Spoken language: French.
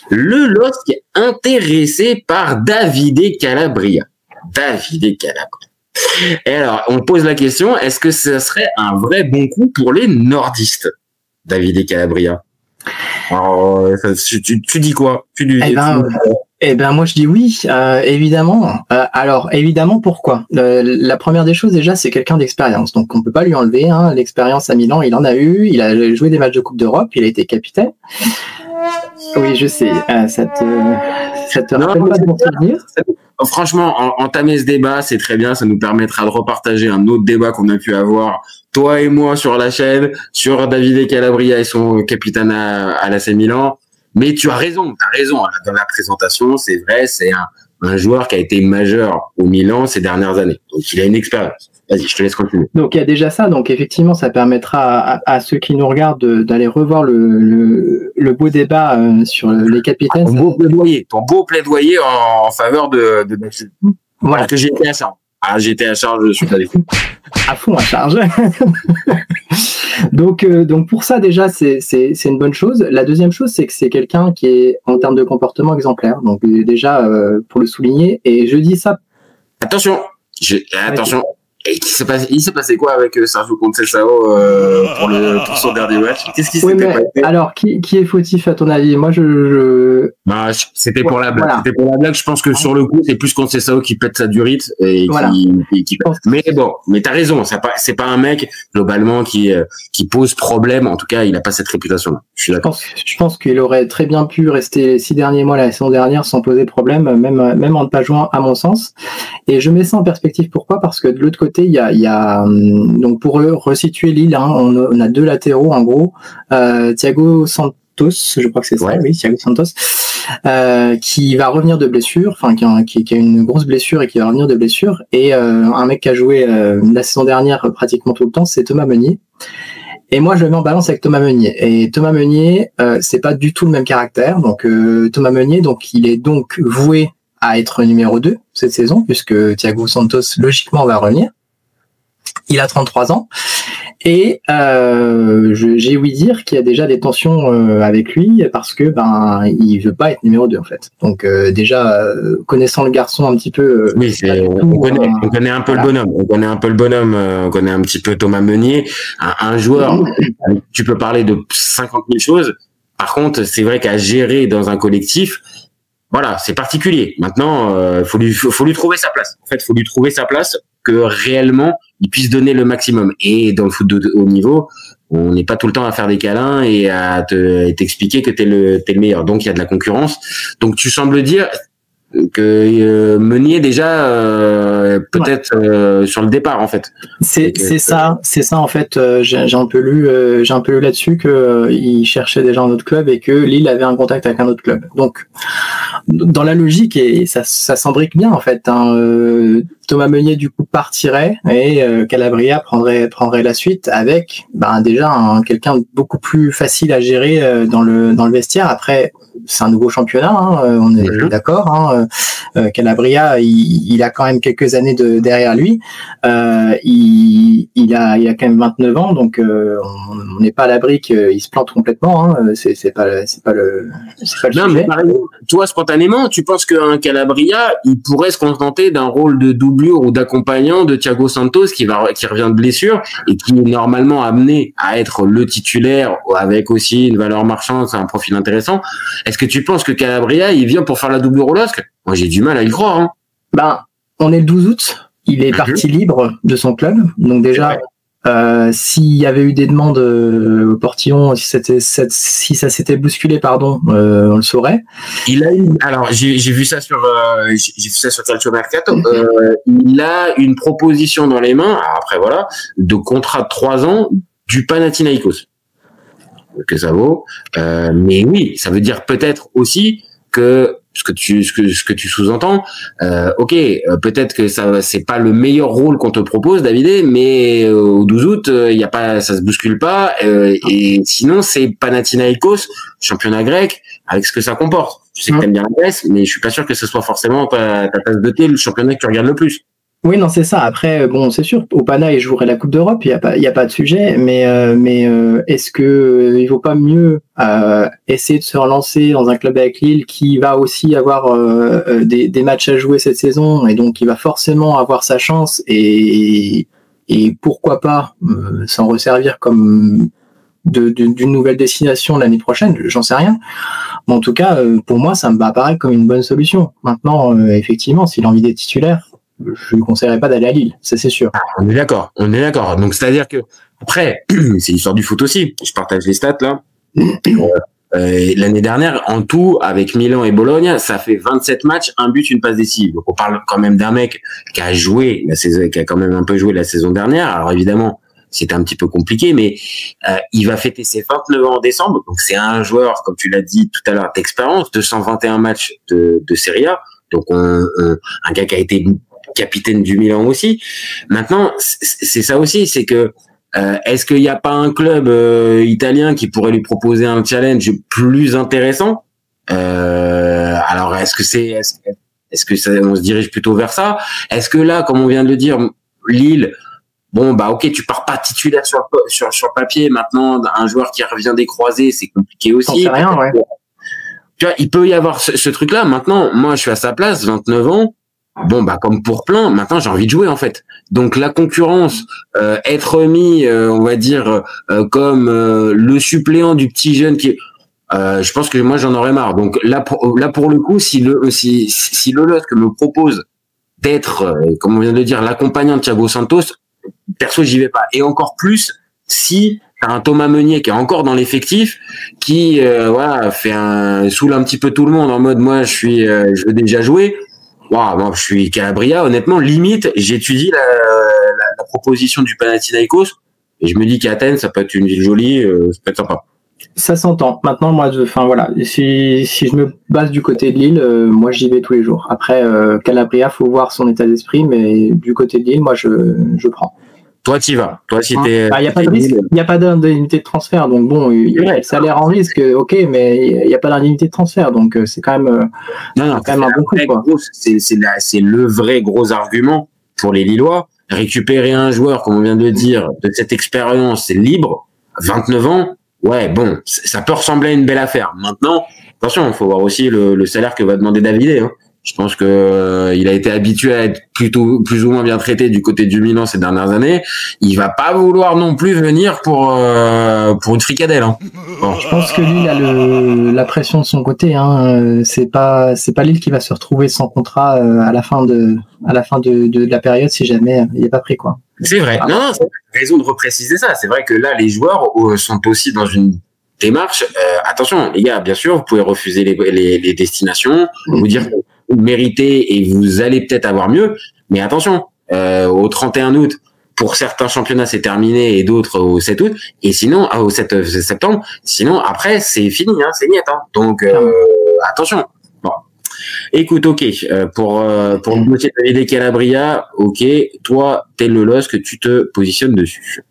Le LOSC est intéressé par Davide Calabria. Davide Calabria. Et alors, on pose la question, est-ce que ce serait un vrai bon coup pour les nordistes, Davide Calabria? Alors, tu dis quoi? Moi je dis oui, évidemment. Alors évidemment, pourquoi? La première des choses déjà, c'est quelqu'un d'expérience, donc on peut pas lui enlever. Hein, l'expérience à Milan, il en a eu. Il a joué des matchs de Coupe d'Europe, il a été capitaine. Oui, je sais. Ça te rappelle pas de mon souvenir? Franchement, entamer ce débat, c'est très bien. Ça nous permettra de repartager un autre débat qu'on a pu avoir, toi et moi, sur la chaîne, sur Davide Calabria et son capitaine à l'AC Milan. Mais tu as raison. Dans la présentation, c'est vrai, c'est un joueur qui a été majeur au Milan ces dernières années. Donc, il a une expérience. Vas-y, je te laisse continuer. Donc, il y a déjà ça. Donc, effectivement, ça permettra à ceux qui nous regardent d'aller revoir le beau débat sur les capitaines. Ton beau plaidoyer en faveur de voilà. Parce que j'ai été à Charles. J'étais à charge, je suis allé à fond à charge. Donc pour ça déjà c'est une bonne chose. La deuxième chose, c'est que c'est quelqu'un qui est en termes de comportement exemplaire. Donc déjà pour le souligner, et je dis ça. Attention. Et il s'est passé quoi avec Sergio Conceição pour son dernier match? Qu'est-ce qui s'était passé? Alors, qui est fautif à ton avis? Moi, c'était pour la blague. Voilà. C'était pour la blague. Je pense que sur le coup, c'est plus Conceição qui pète sa durite et voilà. qui. Mais bon, mais t'as raison. C'est pas un mec globalement qui pose problème. En tout cas, il a pas cette réputation-là. Je suis d'accord. Je pense qu'il aurait très bien pu rester les 6 derniers mois la saison dernière sans poser problème, même en ne pas jouant à mon sens. Et je mets ça en perspective. Pourquoi? Parce que de l'autre côté, il y a donc pour resituer Lille, hein, on a 2 latéraux en gros, Thiago Santos, je crois que c'est ça, ouais. Oui, Thiago Santos, qui va revenir de blessure, enfin qui a une grosse blessure et qui va revenir de blessure, et un mec qui a joué la saison dernière pratiquement tout le temps, c'est Thomas Meunier. Et moi, je le mets en balance avec Thomas Meunier. Et Thomas Meunier, c'est pas du tout le même caractère. Donc Thomas Meunier, donc il est donc voué à être numéro 2 cette saison, puisque Thiago Santos logiquement va revenir. Il a 33 ans et j'ai ouï dire qu'il y a déjà des tensions avec lui parce que il veut pas être numéro 2 en fait. Donc déjà connaissant le garçon un petit peu, oui, on connaît un peu le bonhomme. On connaît un peu le bonhomme. On connaît un petit peu Thomas Meunier, un joueur. Tu peux parler de 50 000 choses. Par contre, c'est vrai qu'à gérer dans un collectif, voilà, c'est particulier. Maintenant, faut lui trouver sa place. En fait, faut lui trouver sa place, que réellement il puisse donner le maximum. Et dans le foot de haut niveau, on n'est pas tout le temps à faire des câlins et à t'expliquer que t'es le meilleur. Donc il y a de la concurrence. Donc tu sembles dire que Meunier déjà peut-être sur le départ en fait. C'est ça en fait. J'ai un peu lu là-dessus que il cherchait déjà un autre club et que Lille avait un contact avec un autre club. Donc dans la logique, et ça s'embrique bien en fait. Hein, Thomas Meunier du coup partirait et Calabria prendrait la suite avec déjà quelqu'un de beaucoup plus facile à gérer dans le vestiaire. Après, c'est un nouveau championnat, hein, on est d'accord. Hein, Calabria, il a quand même quelques années derrière lui. Il a quand même 29 ans, donc on n'est pas à l'abri qu'il se plante complètement. Hein, c'est pas le non, sujet. Mais toi, spontanément, tu penses qu'un Calabria, il pourrait se contenter d'un rôle de doublure ou d'accompagnant de Thiago Santos qui revient de blessure et qui est normalement amené à être le titulaire avec aussi une valeur marchande, c'est un profil intéressant. Est-ce que tu penses que Calabria, il vient pour faire la doublure au LOSC? Moi, j'ai du mal à y croire. Hein. On est le 12 août. Il est parti libre de son club. Donc déjà, s'il y avait eu des demandes au Portillon, si ça s'était bousculé, on le saurait. Il a alors j'ai vu ça sur Calcio Mercato. Il a une proposition dans les mains. Après voilà, de contrat de 3 ans du Panathinaikos. Que ça vaut. Mais oui, ça veut dire peut-être aussi que ce que tu sous-entends, peut-être que ça c'est pas le meilleur rôle qu'on te propose, David, mais au 12 août, il y a pas, ça se bouscule pas, et sinon c'est Panathinaikos, championnat grec, avec ce que ça comporte. Je sais que t'aimes bien la Grèce, mais je suis pas sûr que ce soit forcément ta tasse de thé, le championnat que tu regardes le plus. Oui, non, c'est ça. Après, bon, c'est sûr, Opana, il jouerait la Coupe d'Europe, il y a pas de sujet, mais est-ce que il vaut pas mieux essayer de se relancer dans un club avec Lille qui va aussi avoir des matchs à jouer cette saison, et donc il va forcément avoir sa chance, et pourquoi pas s'en resservir comme d'une nouvelle destination l'année prochaine, j'en sais rien. Mais en tout cas, pour moi, ça me apparaît comme une bonne solution. Maintenant, effectivement, s'il a envie d'être titulaire, je lui conseillerais pas d'aller à Lille, ça c'est sûr. On est d'accord, on est d'accord. Donc c'est-à-dire que après, c'est l'histoire du foot aussi. Je partage les stats là. L'année dernière, en tout, avec Milan et Bologne, ça fait 27 matchs, un but, une passe décisive. Donc on parle quand même d'un mec qui a joué la saison, qui a quand même un peu joué la saison dernière. Alors évidemment, c'était un petit peu compliqué, mais il va fêter ses 29 ans en décembre. Donc c'est un joueur, comme tu l'as dit tout à l'heure, d'expérience, 221 matchs de Serie A. Donc un gars qui a été capitaine du Milan aussi. Maintenant, c'est ça aussi, c'est que est-ce qu'il n'y a pas un club italien qui pourrait lui proposer un challenge plus intéressant? Alors, est-ce que ça, on se dirige plutôt vers ça? Est-ce que là, comme on vient de le dire, Lille, bon bah ok, tu pars pas titulaire sur papier. Maintenant, un joueur qui revient des croisés, c'est compliqué aussi. T'en sais rien, ouais. Tu vois, il peut y avoir ce truc-là. Maintenant, moi, je suis à sa place, 29 ans. Bon bah comme pour plein, maintenant j'ai envie de jouer en fait. Donc la concurrence, être mis, on va dire comme le suppléant du petit jeune qui, je pense que moi j'en aurais marre. Donc là pour le coup, si le LOSC me propose d'être, comme on vient de le dire, l'accompagnant de Thiago Santos, perso j'y vais pas. Et encore plus si t'as un Thomas Meunier qui est encore dans l'effectif, qui voilà saoule un petit peu tout le monde en mode moi je veux déjà jouer. Wow, moi, je suis Calabria, honnêtement, limite, j'étudie la proposition du Panathinaikos et je me dis qu'Athènes, ça peut être une ville jolie, ça peut être sympa. Ça s'entend. Maintenant, moi, voilà, si je me base du côté de Lille, moi, j'y vais tous les jours. Après, Calabria, faut voir son état d'esprit, mais du côté de Lille, moi, je prends. Toi, t'y vas. Toi, si t'es. Il n'y a pas de risque, il n'y a pas d'indemnité de transfert, donc bon, ça a l'air en risque, ok, mais il n'y a pas d'indemnité de transfert, donc c'est quand même, non, quand même un bon coup, quoi. C'est le vrai gros argument pour les Lillois. Récupérer un joueur, comme on vient de le dire, de cette expérience libre, 29 ans, ouais, bon, ça peut ressembler à une belle affaire. Maintenant, attention, il faut voir aussi le salaire que va demander Davidé, hein. Je pense que il a été habitué à être plutôt plus ou moins bien traité du côté du Milan ces dernières années. Il va pas vouloir non plus venir pour une fricadelle. Hein. Bon. Je pense que lui il a la pression de son côté. Hein. C'est pas Lille qui va se retrouver sans contrat à la fin de la période si jamais il n'est pas pris quoi. C'est vrai. Non, c'est raison de repréciser ça. C'est vrai que là les joueurs sont aussi dans une démarche. Attention les gars, bien sûr vous pouvez refuser les destinations, vous dire vous méritez et vous allez peut-être avoir mieux, mais attention, au 31 août, pour certains championnats c'est terminé et d'autres au 7 août, et sinon au 7 septembre, sinon après c'est fini, hein, c'est niet. Hein. Donc attention. Bon. Écoute, ok, pour le dossier de Calabria, ok, toi t'es le LOSC que tu te positionnes dessus.